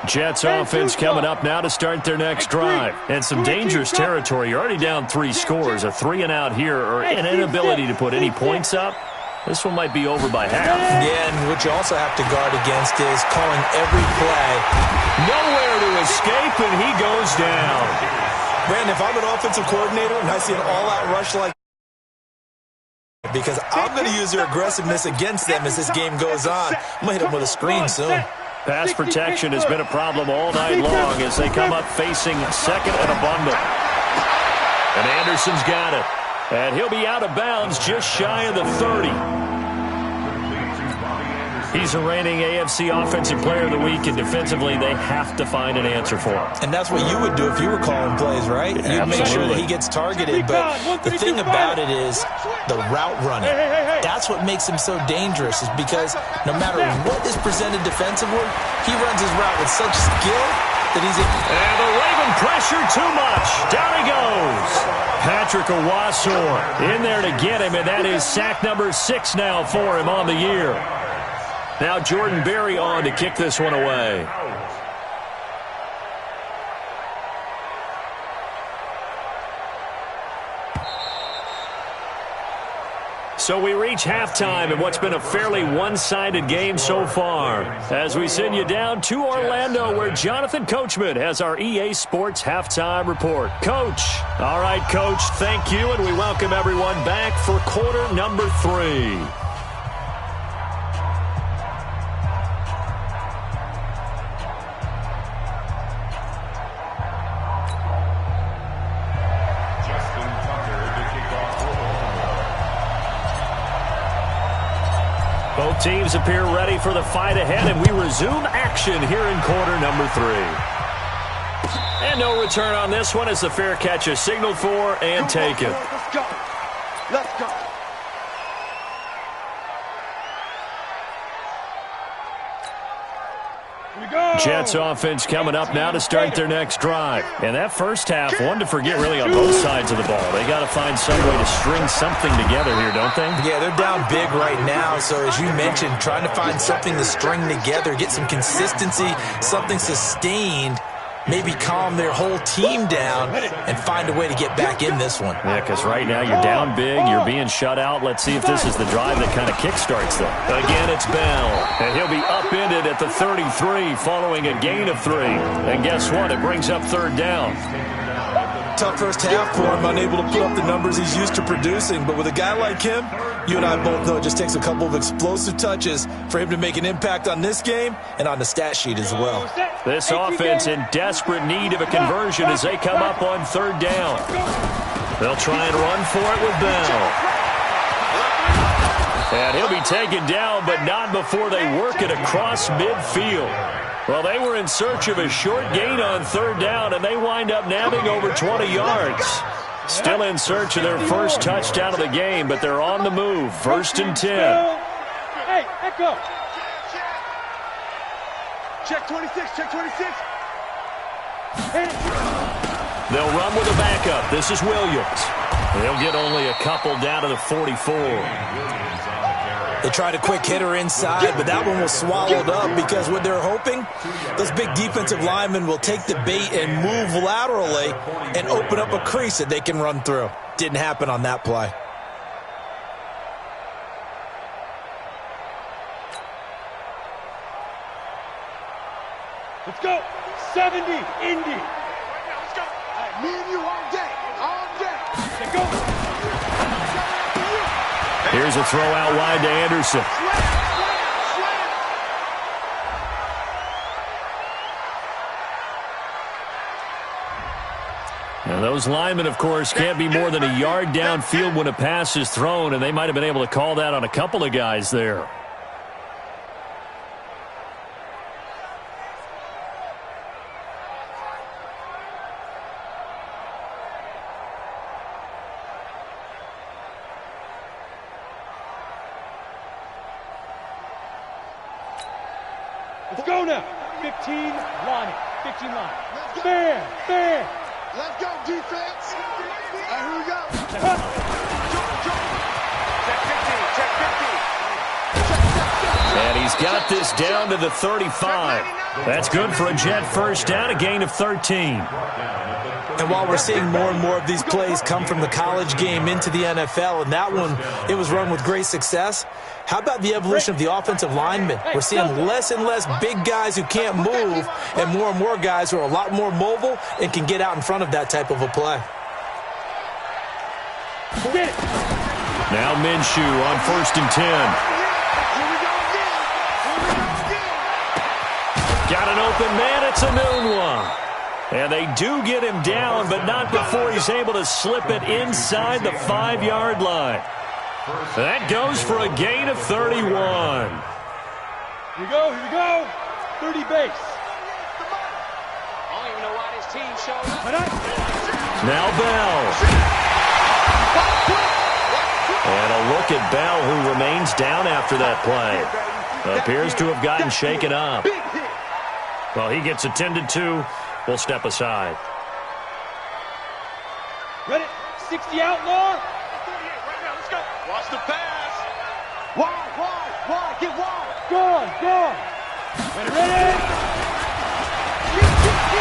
Jets offense coming up now to start their next drive. And some dangerous territory. You're already down 3 scores. A 3-and-out here or an inability to put any points up. This one might be over by half. Yeah, and what you also have to guard against is calling every play. Nowhere to escape, and he goes down. Brandon, if I'm an offensive coordinator and I see an all-out rush like that, because I'm going to use their aggressiveness against them as this game goes on. I'm going to hit them with a screen soon. Pass protection has been a problem all night long as they come up facing second and a bundle. And Anderson's got it. And he'll be out of bounds just shy of the 30. He's a reigning AFC Offensive Player of the Week, and defensively they have to find an answer for him. And that's what you would do if you were calling plays, right? You'd make sure that he gets targeted. But the thing about it is the route running. That's what makes him so dangerous, is because no matter what is presented defensively, he runs his route with such skill that he's and the Raven pressure too much. Down he goes. Patrick Owasor in there to get him, and that is sack number 6 now for him on the year. Now Jordan Berry on to kick this one away. So we reach halftime in what's been a fairly one-sided game so far, as we send you down to Orlando, where Jonathan Coachman has our EA Sports Halftime Report. Coach. All right, Coach, thank you, and we welcome everyone back for quarter number 3. Both teams appear ready for the fight ahead, and we resume action here in quarter number 3. And no return on this one as the fair catch is signaled for and taken. Let's go. Let's go. Jets offense coming up now to start their next drive. And that first half, one to forget really on both sides of the ball. They got to find some way to string something together here, don't they? Yeah, they're down big right now. So as you mentioned, trying to find something to string together, get some consistency, something sustained, maybe calm their whole team down and find a way to get back in this one. Yeah, because right now you're down big, you're being shut out. Let's see if this is the drive that kind of kickstarts them. Again, it's Bell, and he'll be upended at the 33 following a gain of 3. And guess what? It brings up third down. Tough first half for him, unable to put up the numbers he's used to producing. But with a guy like him, you and I both know it just takes a couple of explosive touches for him to make an impact on this game and on the stat sheet as well. This offense in desperate need of a conversion as they come up on third down. They'll try and run for it with Bell. And he'll be taken down, but not before they work it across midfield. Well, they were in search of a short gain on third down, and they wind up nabbing over 20 yards. Still in search of their first touchdown of the game, but they're on the move. 1st and 10. Hey, echo. Check 26, check 26. They'll run with a backup. This is Williams. They'll get only a couple down to the 44. They tried a quick hitter inside, but that one was swallowed up because what they're hoping, those big defensive linemen will take the bait and move laterally and open up a crease that they can run through. Didn't happen on that play. Let's go. 70, Indy. Let's go. All right, me and you all day. All day. Let's go. Here's a throw out wide to Anderson. Now those linemen, of course, can't be more than a yard downfield when a pass is thrown, and they might have been able to call that on a couple of guys there. Let's go now. 15 line. 15 line. Fair, fair. Let's go, defense. All right, here we go. Check 15, check 15. And he's got this down to the 35. That's good for a Jet first down, a gain of 13. And while we're seeing more and more of these plays come from the college game into the NFL, and that one, it was run with great success, how about the evolution of the offensive linemen? We're seeing less and less big guys who can't move and more guys who are a lot more mobile and can get out in front of that type of a play. Now Minshew on 1st and 10. Got an open man. It's a noon one. And they do get him down, but not before he's able to slip it inside the 5-yard line. That goes for a gain of 31. Here we go. 30 base. I don't even know why this team showed up. Now Bell. And a look at Bell, who remains down after that play. Appears to have gotten shaken up. Well, he gets attended to. We'll step aside. Ready? 60 outlaw. 38 right now. Let's go. Watch the pass. Wide. Get wide. Gone. Ready.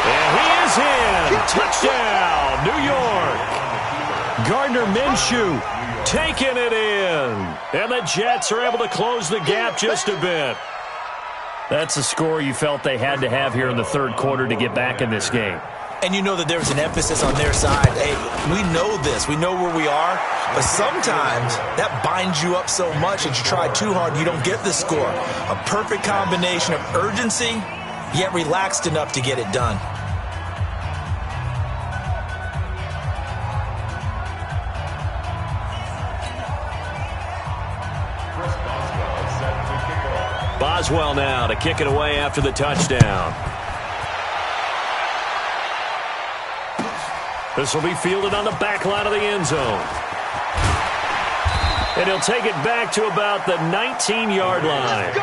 And he is in. Touchdown, New York. Gardner Minshew taking it in. And the Jets are able to close the gap just a bit. That's a score you felt they had to have here in the third quarter to get back in this game. And you know that there's an emphasis on their side. Hey, we know this. We know where we are. But sometimes that binds you up so much that you try too hard, you don't get the score. A perfect combination of urgency, yet relaxed enough to get it done. Boswell now to kick it away after the touchdown. This will be fielded on the back line of the end zone. And he'll take it back to about the 19-yard line.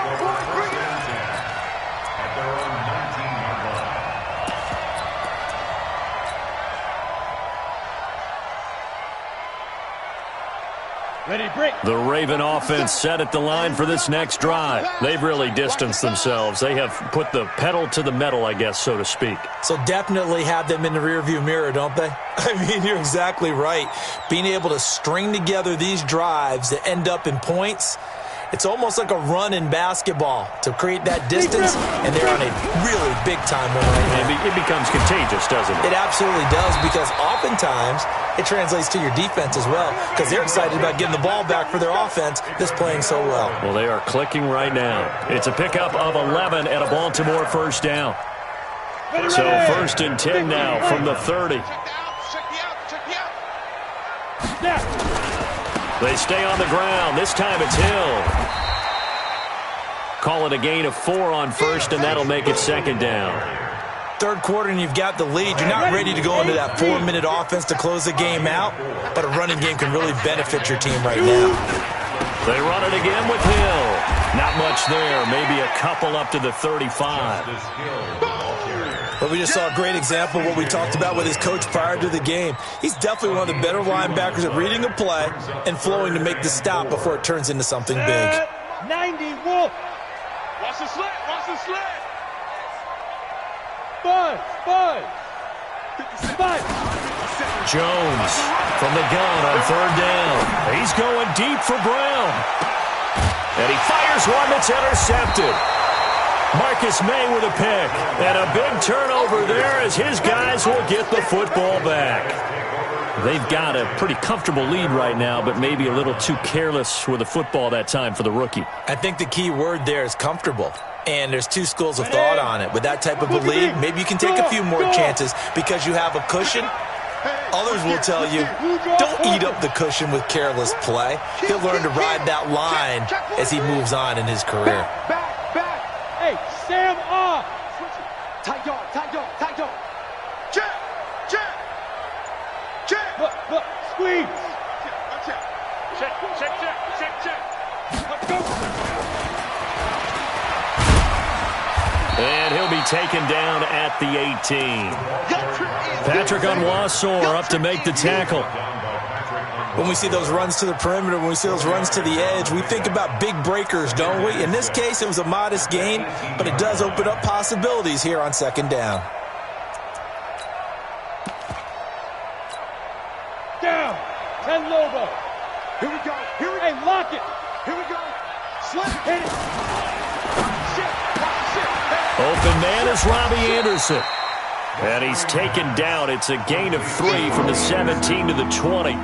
Ready, break. The Raven offense set at the line for this next drive. They've really distanced themselves. They have put the pedal to the metal, I guess, so to speak. So definitely have them in the rearview mirror, don't they? I mean, you're exactly right. Being able to string together these drives that end up in points, it's almost like a run in basketball to create that distance, and they're on a really big-time one right now. It becomes contagious, doesn't it? It absolutely does, because oftentimes it translates to your defense as well, because they're excited about getting the ball back for their offense that's playing so well. Well, they are clicking right now. It's a pickup of 11 and a Baltimore first down. So 1st and 10 now from the 30. They stay on the ground. This time it's Hill. Call it a gain of 4 on 1st, and that'll make it 2nd down. Third quarter and you've got the lead. You're not ready to go into that 4-minute offense to close the game out, but a running game can really benefit your team right now. They run it again with Hill. Not much there. Maybe a couple up to the 35. But we just saw a great example of what we talked about with his coach prior to the game. He's definitely one of the better linebackers at reading a play and flowing to make the stop before it turns into something big. 90, Wolf. Watch the slant. Buzz. Jones from the gun on 3rd down. He's going deep for Brown. And he fires one that's intercepted. Marcus May with a pick. And a big turnover there as his guys will get the football back. They've got a pretty comfortable lead right now, but maybe a little too careless with the football that time for the rookie. I think the key word there is comfortable. And there's two schools of thought on it. With that type of a lead, maybe you can take a few more chances because you have a cushion. Others will tell you, don't eat up the cushion with careless play. He'll learn to ride that line as he moves on in his career. Back. Hey, Sam off. Tight dog. Check. Look, squeeze. Check. Let's go. And he'll be taken down at the 18. Patrick Onwuasor up to make the tackle. When we see those runs to the perimeter, when we see those runs to the edge, we think about big breakers, don't we? In this case, it was a modest gain, but it does open up possibilities here on second down. Down. 10 Lobo. Here we go. Here we go. Hey, lock it. Here we go. Slip. Hit it. Shit. Shit. Open man is Robbie Anderson. And he's taken down. It's a gain of 3 from the 17 to the 20.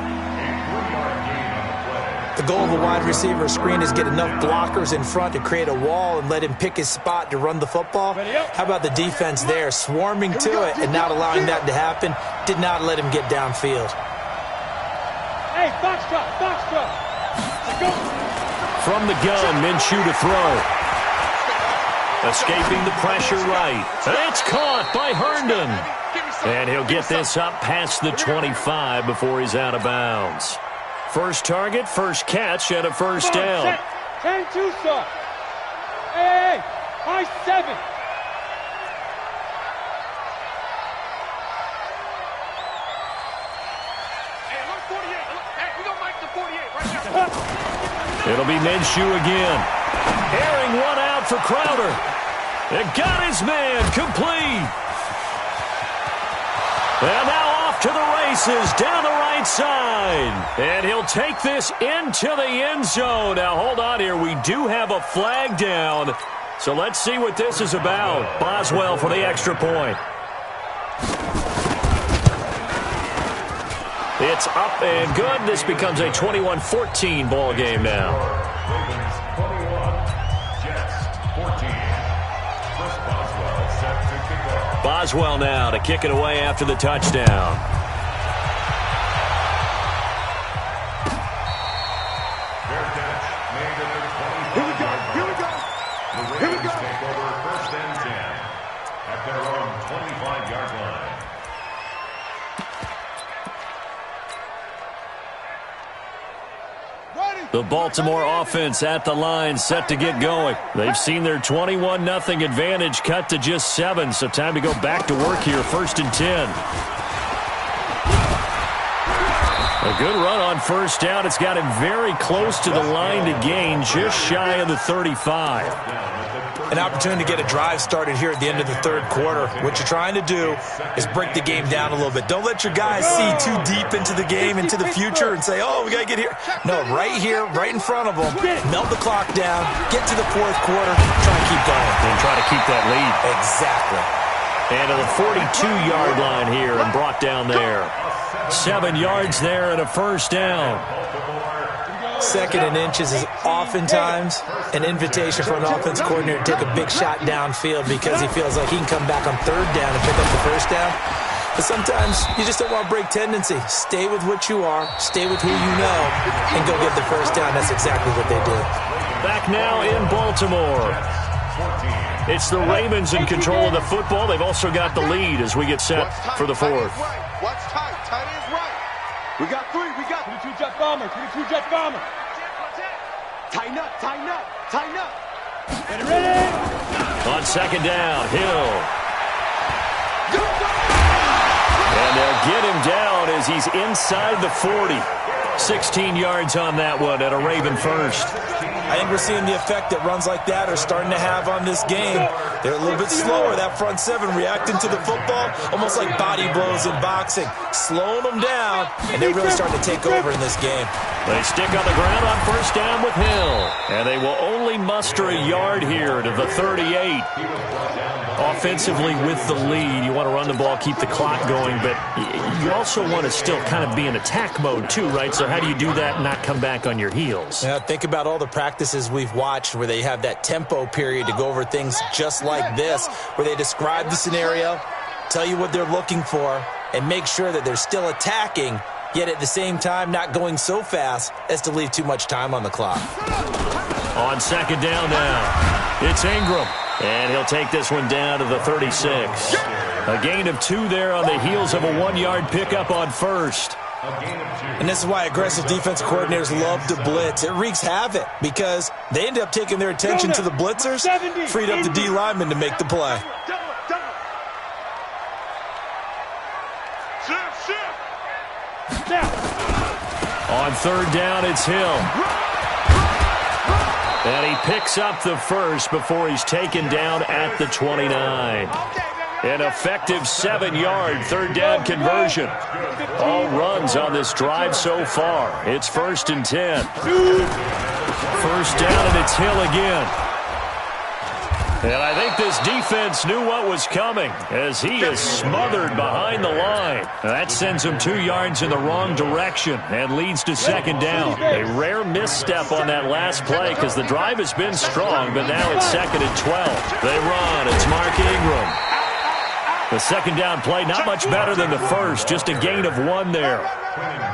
The goal of a wide receiver screen is get enough blockers in front to create a wall and let him pick his spot to run the football. How about the defense there, swarming to it and not allowing that to happen? Did not let him get downfield. Hey, box drop, box drop. Go. From the gun, Minshew to throw. Escaping the pressure right. It's caught by Herndon. And he'll get this up past the 25 before he's out of bounds. First target, first catch, and a first down. 10-2 start. Hey, high 7. Hey, look, 48. Hey, we gonna make the 48 right now. It'll be Minshew again. Airing one out for Crowder. It got his man complete. And now off to the races down the right side. And he'll take this into the end zone. Now hold on here. We do have a flag down. So let's see what this is about. Boswell for the extra point. It's up and good. This becomes a 21-14 ball game now. Boswell now to kick it away after the touchdown. Here we go, here we go. Here we go. Take over first and 10 at their own 25-yard line. The Baltimore offense at the line, set to get going. They've seen their 21-0 advantage cut to just 7, so time to go back to work here, first and 10. A good run on first down. It's got him very close to the line to gain, just shy of the 35. An opportunity to get a drive started here at the end of the third quarter. What you're trying to do is break the game down a little bit. Don't let your guys see too deep into the game, into the future, and say, oh, we got to get here. No, right here, right in front of them, melt the clock down, get to the fourth quarter, try to keep going. And try to keep that lead. Exactly. And to the 42-yard line here and brought down there. 7 yards there and a first down. Second and inches is oftentimes an invitation for an offense coordinator to take a big shot downfield because he feels like he can come back on third down and pick up the first down. But sometimes you just don't want to break tendency. Stay with what you are, stay with who you know, and go get the first down. That's exactly what they did. Back now in Baltimore. It's the Ravens in control of the football. They've also got the lead as we get set for the fourth. What's tight? Tight is right. We got 3. We got 22 jet bomber. 22 jet bomber. tighten up, tighten up, tighten up. Get it ready. On second down, Hill. And they'll get him down as he's inside the 40. 16 yards on that one and a Raven first. I think we're seeing the effect that runs like that are starting to have on this game. They're a little bit slower, that front seven, reacting to the football, almost like body blows in boxing, slowing them down, and they're really starting to take over in this game. They stick on the ground on first down with Hill, and they will only muster a yard here to the 38. Offensively with the lead, you want to run the ball, keep the clock going, but you also want to still kind of be in attack mode too, right? So how do you do that and not come back on your heels? Yeah, think about all the practices we've watched where they have that tempo period to go over things just like this, where they describe the scenario, tell you what they're looking for, and make sure that they're still attacking, yet at the same time not going so fast as to leave too much time on the clock. On second down now, it's Ingram. And he'll take this one down to the 36. A gain of 2 there on the heels of a 1-yard pickup on first. And this is why aggressive defense coordinators love to blitz. It wreaks havoc because they end up taking their attention to the blitzers, freed up the D lineman to make the play. On third down, it's Hill. And he picks up the first before he's taken down at the 29. An effective 7-yard third down conversion. All runs on this drive so far. It's 1st and 10. First down, and it's Hill again. And I think this defense knew what was coming as he is smothered behind the line. That sends him 2 yards in the wrong direction and leads to 2nd down. A rare misstep on that last play because the drive has been strong, but now it's 2nd and 12. They run. It's Mark Ingram. The 2nd down play, not much better than the first, just a gain of 1 there.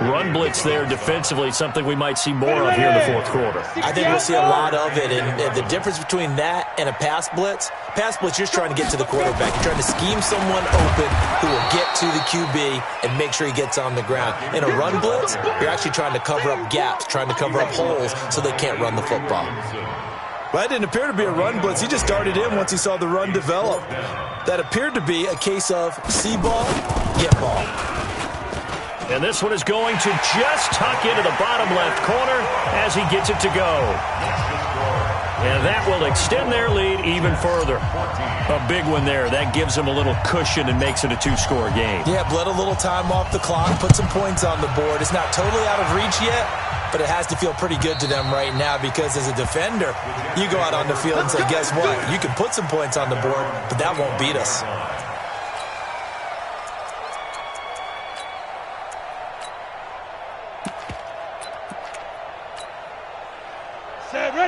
Run blitz there defensively, something we might see more of here in the 4th quarter. I think we'll see a lot of it, and the difference between that and a pass blitz, you're just trying to get to the quarterback. You're trying to scheme someone open who will get to the QB and make sure he gets on the ground. In a run blitz, you're actually trying to cover up gaps, trying to cover up holes so they can't run the football. Well, that didn't appear to be a run blitz. He just darted in once he saw the run develop. That appeared to be a case of see ball, get ball. And this one is going to just tuck into the bottom left corner as he gets it to go. And that will extend their lead even further. A big one there. That gives them a little cushion and makes it a 2-score game. Yeah, bled a little time off the clock, put some points on the board. It's not totally out of reach yet, but it has to feel pretty good to them right now because as a defender, you go out on the field and say, guess what? You can put some points on the board, but that won't beat us.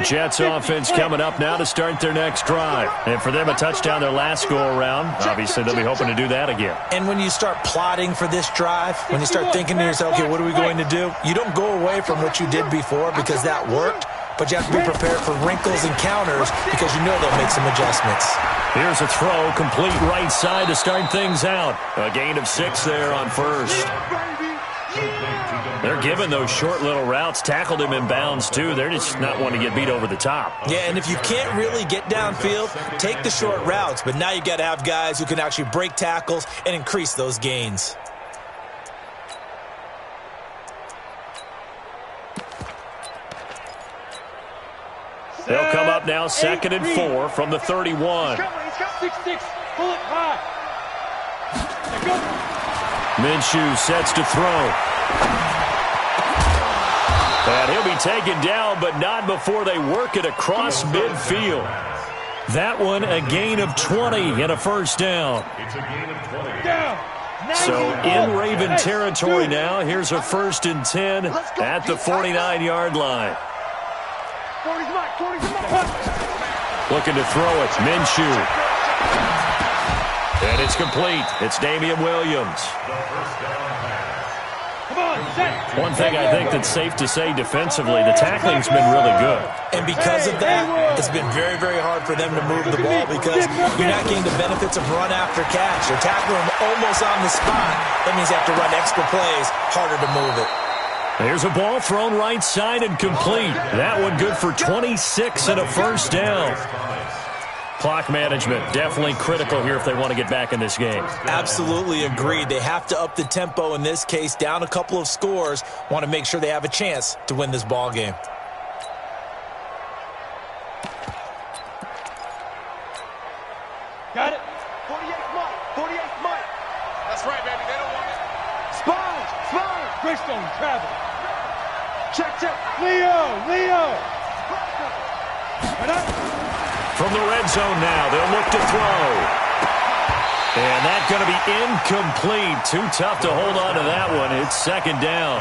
Jets offense coming up now to start their next drive. And for them, a touchdown their last go-around. Obviously, they'll be hoping to do that again. And when you start plotting for this drive, when you start thinking to yourself, okay, what are we going to do? You don't go away from what you did before because that worked, but you have to be prepared for wrinkles and counters because you know they'll make some adjustments. Here's a throw, complete right side to start things out. A gain of 6 there on first. They're giving those short little routes, tackled him in bounds too. They're just not wanting to get beat over the top. Yeah, and if you can't really get downfield, take the short routes. But now you've got to have guys who can actually break tackles and increase those gains. They'll come up now 2nd and 4 from the 31. 6-6, pull it high. Minshew sets to throw. And he'll be taken down, but not before they work it across midfield. That one, a gain of 20 and a first down. It's a gain of 20. So in Raven territory now. Here's a 1st and 10 at the 49-yard line. Looking to throw it. Minshew. And it's complete. It's Damian Williams. One thing I think that's safe to say defensively, the tackling's been really good. And because of that, it's been very, very hard for them to move the ball because you're not getting the benefits of run after catch. They're tackling them almost on the spot. That means they have to run extra plays, harder to move it. There's a ball thrown right side and complete. That one good for 26 and a first down. Clock management, definitely critical here if they want to get back in this game. Absolutely agreed. They have to up the tempo in this case, down a couple of scores, want to make sure they have a chance to win this ball game. Got it. 48th Mike. 48th Mike. That's right, baby. They don't want it. Spine. Greystone, travel. Check. Leo. From the red zone now, they'll look to throw. And that's going to be incomplete. Too tough to hold on to that one. It's 2nd down.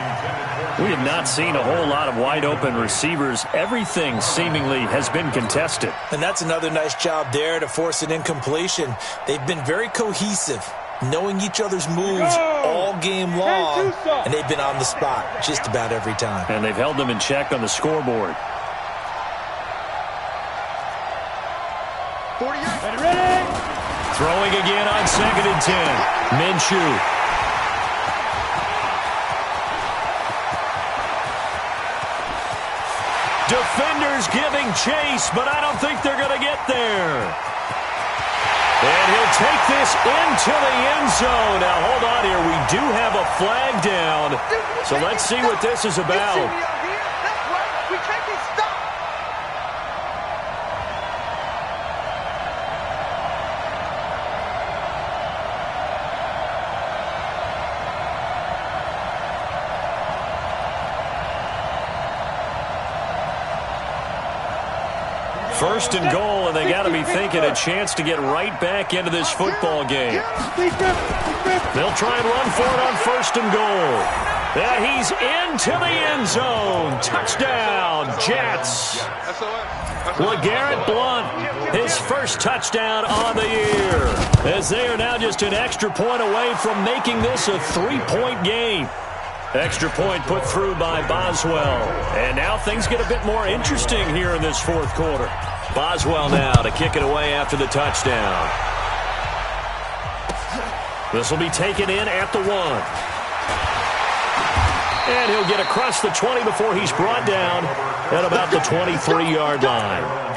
We have not seen a whole lot of wide-open receivers. Everything seemingly has been contested. And that's another nice job there to force an incompletion. They've been very cohesive, knowing each other's moves all game long, and they've been on the spot just about every time. And they've held them in check on the scoreboard. 48. Ready. Throwing again on 2nd and 10. Minshew. Defenders giving chase, but I don't think they're going to get there. And he'll take this into the end zone. Now, hold on here. We do have a flag down. So let's see what this is about. That's right. We can't be stopped. First and goal, and they got to be thinking a chance to get right back into this football game. They'll try and run for it on first and goal. And he's into the end zone. Touchdown, Jets. LeGarrette Blount, his first touchdown on the year, as they are now just an extra point away from making this a 3-point game. Extra point put through by Boswell. And now things get a bit more interesting here in this fourth quarter. Boswell now to kick it away after the touchdown. This will be taken in at the 1. And he'll get across the 20 before he's brought down at about the 23-yard line.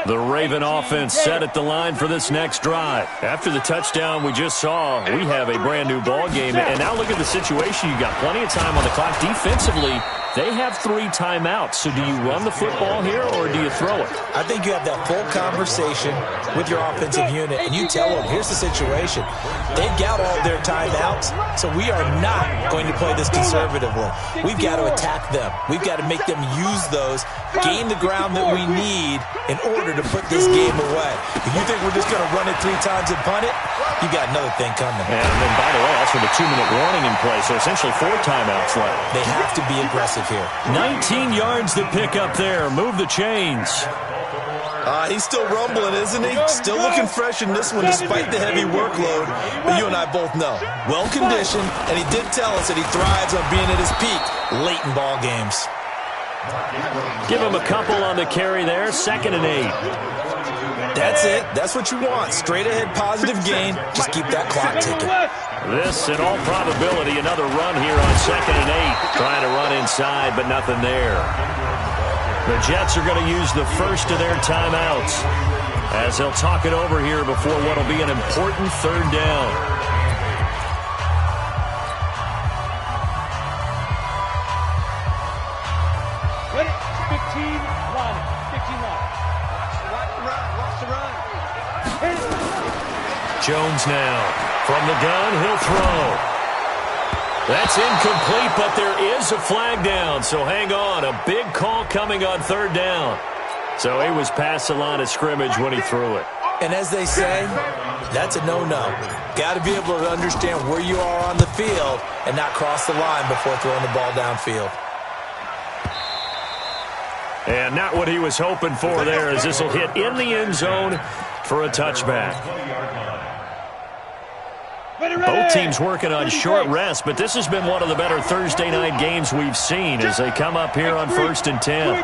The Raven offense set at the line for this next drive. After the touchdown we just saw, we have a brand-new ball game. And now look at the situation. You got plenty of time on the clock. Defensively, they have 3 timeouts. So do you run the football here or do you throw it? I think you have that full conversation with your offensive unit, and you tell them, here's the situation. They've got all their timeouts, so we are not going to play this conservatively. We've got to attack them. We've got to make them use those, gain the ground that we need in order to put this game away. If you think we're just going to run it 3 times and punt it, you got another thing coming. And then, by the way, that's with a 2-minute warning in play, so essentially 4 timeouts left. They have to be aggressive here. 19 yards to pick up there. Move the chains. He's still rumbling, isn't he? Still looking fresh in this one despite the heavy workload. But you and I both know, well-conditioned, and he did tell us that he thrives on being at his peak late in ball games. Give him a couple on the carry there. 2nd and 8. That's it. That's what you want. Straight ahead positive gain. Just keep that clock ticking. This, in all probability, another run here on 2nd and 8. Trying to run inside, but nothing there. The Jets are going to use the first of their timeouts as they'll talk it over here before what will be an important 3rd down. Ready? 15 line. 15 line. Watch the run. Jones now. From the gun, he'll throw. That's incomplete, but there is a flag down, so hang on. A big call coming on 3rd down. So he was past the line of scrimmage when he threw it. And as they say, that's a no-no. Got to be able to understand where you are on the field and not cross the line before throwing the ball downfield. And not what he was hoping for there, as this will hit in the end zone for a touchback. Both teams working on short rest, but this has been one of the better Thursday night games we've seen as they come up here on 1st and 10.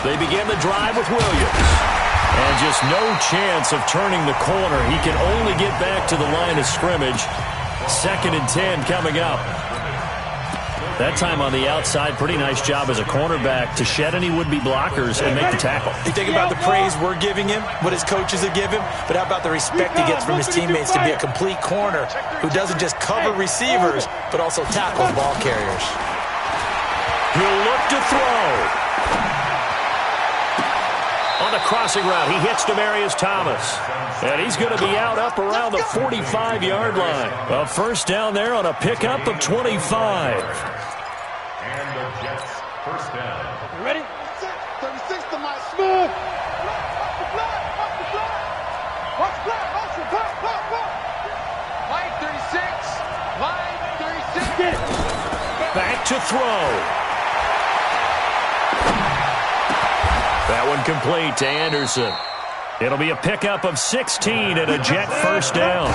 They begin the drive with Williams. And just no chance of turning the corner. He can only get back to the line of scrimmage. 2nd and 10 coming up. That time on the outside, pretty nice job as a cornerback to shed any would-be blockers and make the tackle. You think about the praise we're giving him, what his coaches have given him, but how about the respect he gets from his teammates to be a complete corner who doesn't just cover receivers, but also tackles ball carriers. He'll look to throw. On the crossing route, he hits Demaryius Thomas. And he's going to be out up around the 45-yard line. A 1st down there on a pickup of 25. And the Jets, 1st down. You ready? 36 to my Smooth. Watch the block. Watch the block. Line 36. Line 36. Get it. Back to throw. That one complete to Anderson. It'll be a pickup of 16 and a Jet 1st down.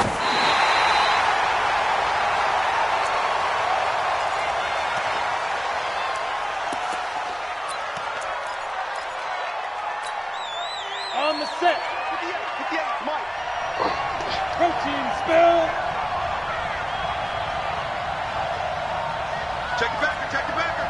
On the set. Mike. Protein spill. Check your backer, check your backer.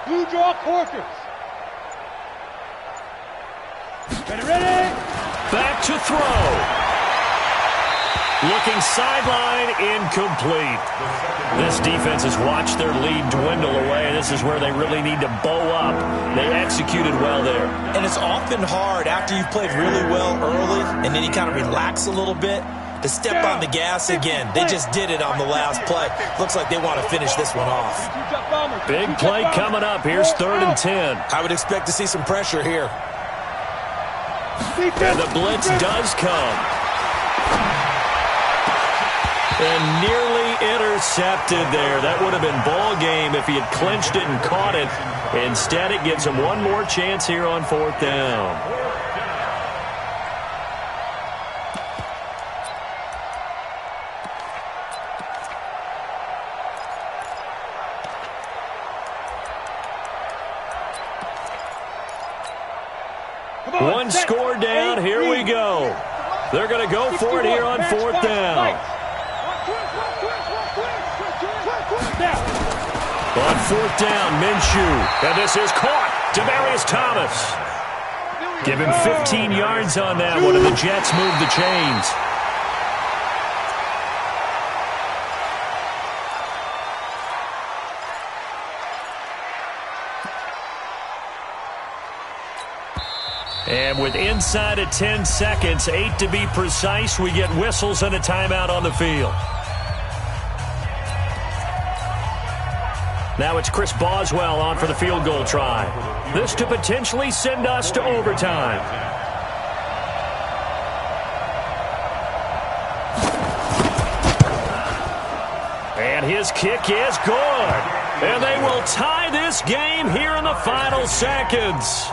Blue draw corkers. Ready? Back to throw. Looking sideline, incomplete. This defense has watched their lead dwindle away. This is where they really need to bow up. They executed well there. And it's often hard after you've played really well early and then you kind of relax a little bit to step on the gas again. They just did it on the last play. Looks like they want to finish this one off. Big play coming up. Here's 3rd and 10. I would expect to see some pressure here. And the blitz does come. And nearly intercepted there. That would have been ball game if he had clinched it and caught it. Instead, it gives him one more chance here on 4th down. One score down. Here we go. They're going to go for it here on 4th down. On 4th down, Minshew. And this is caught. Demaryius Thomas. Give him 15 yards on that one, and the Jets move the chains. And with inside of 10 seconds, 8 to be precise, we get whistles and a timeout on the field. Now it's Chris Boswell on for the field goal try. This to potentially send us to overtime. And his kick is good. And they will tie this game here in the final seconds.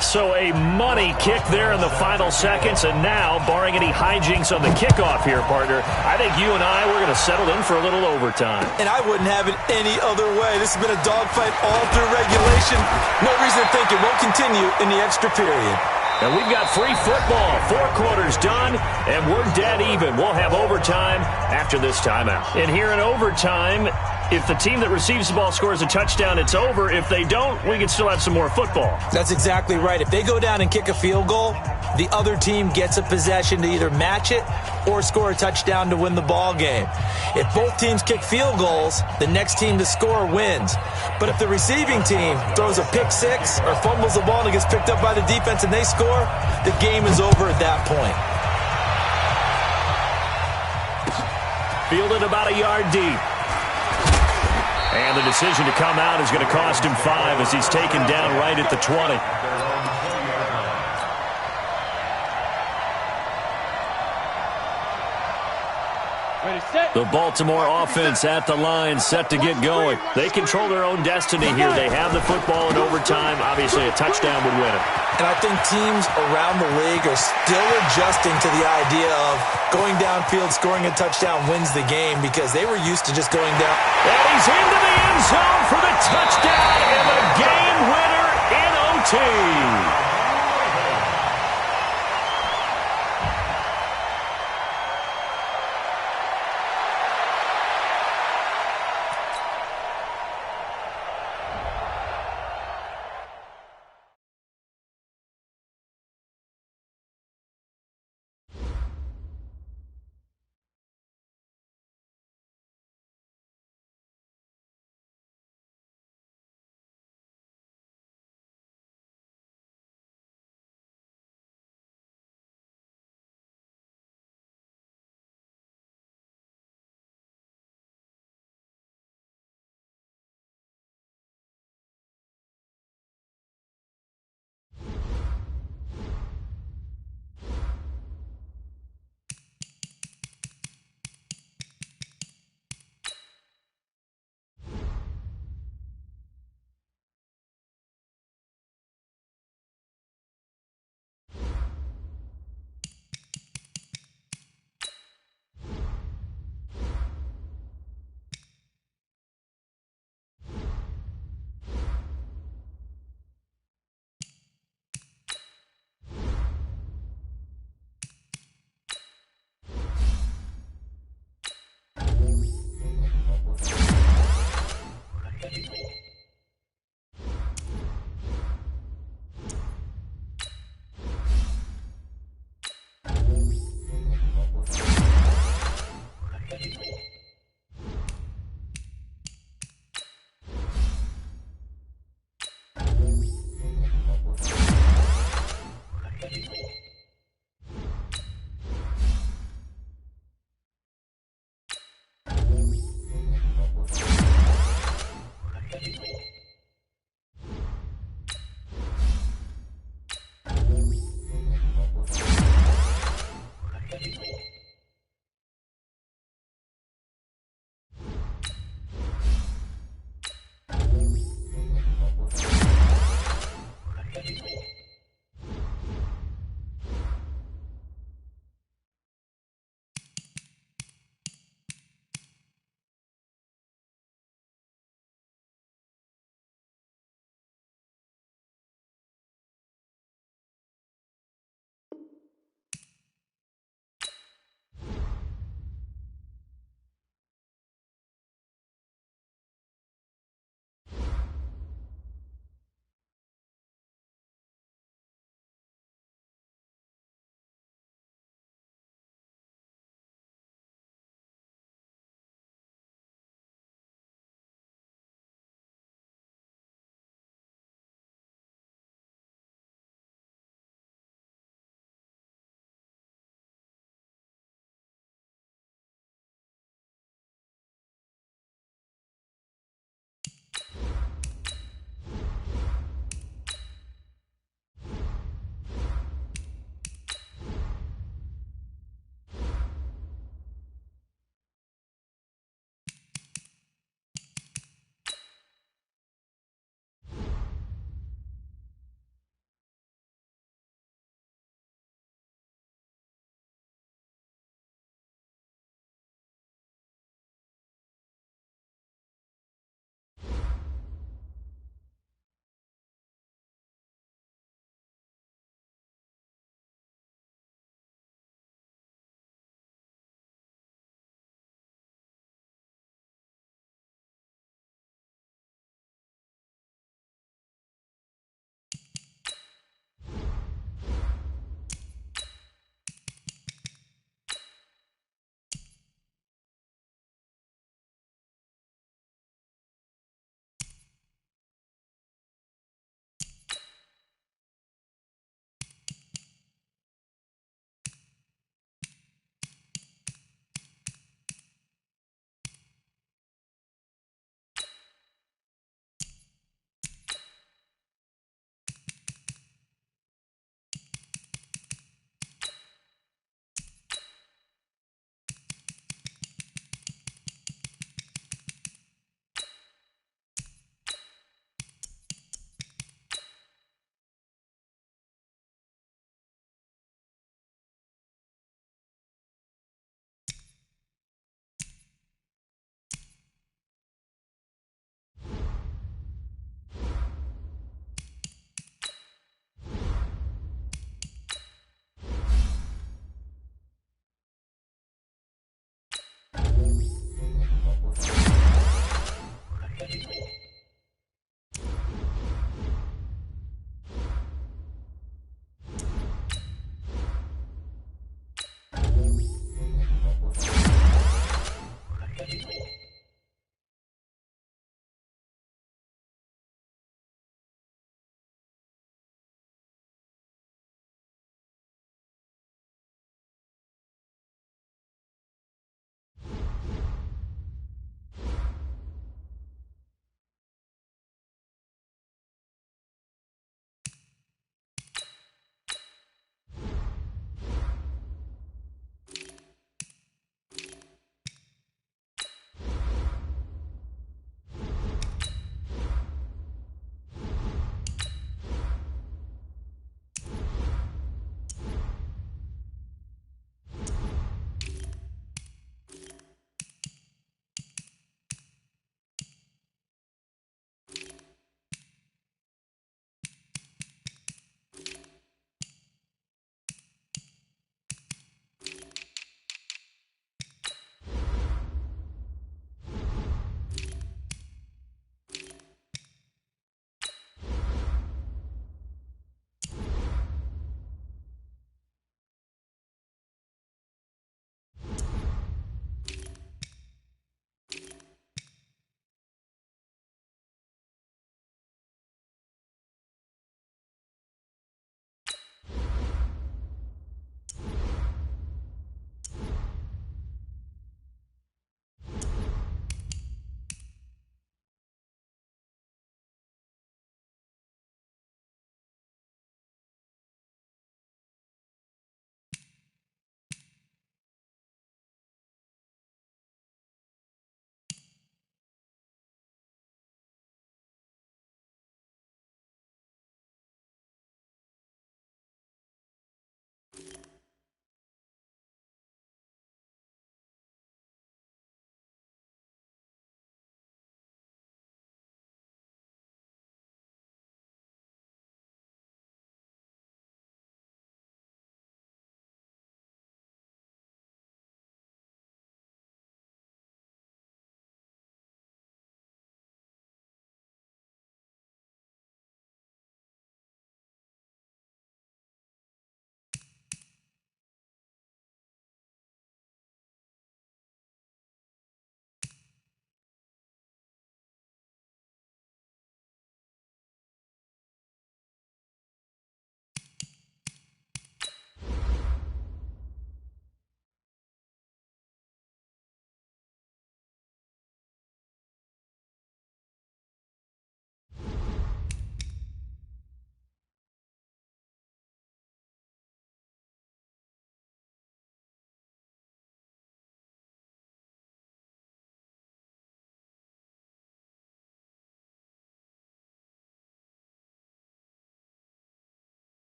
So a money kick there in the final seconds, and now, barring any hijinks on the kickoff here, partner, I think you and I, we're going to settle in for a little overtime. And I wouldn't have it any other way. This has been a dogfight all through regulation. No reason to think it won't continue in the extra period. And we've got free football. 4 quarters done, and we're dead even. We'll have overtime after this timeout. And here in overtime, if the team that receives the ball scores a touchdown, it's over. If they don't, we can still have some more football. That's exactly right. If they go down and kick a field goal, the other team gets a possession to either match it or score a touchdown to win the ball game. If both teams kick field goals, the next team to score wins. But if the receiving team throws a pick six or fumbles the ball and it gets picked up by the defense and they score, the game is over at that point. Fielded about a yard deep. And the decision to come out is going to cost him 5 as he's taken down right at the 20. The Baltimore offense at the line, set to get going. They control their own destiny here. They have the football in overtime. Obviously, a touchdown would win it. And I think teams around the league are still adjusting to the idea of going downfield, scoring a touchdown wins the game because they were used to just going down. And he's into the end zone for the touchdown and the game winner in OT.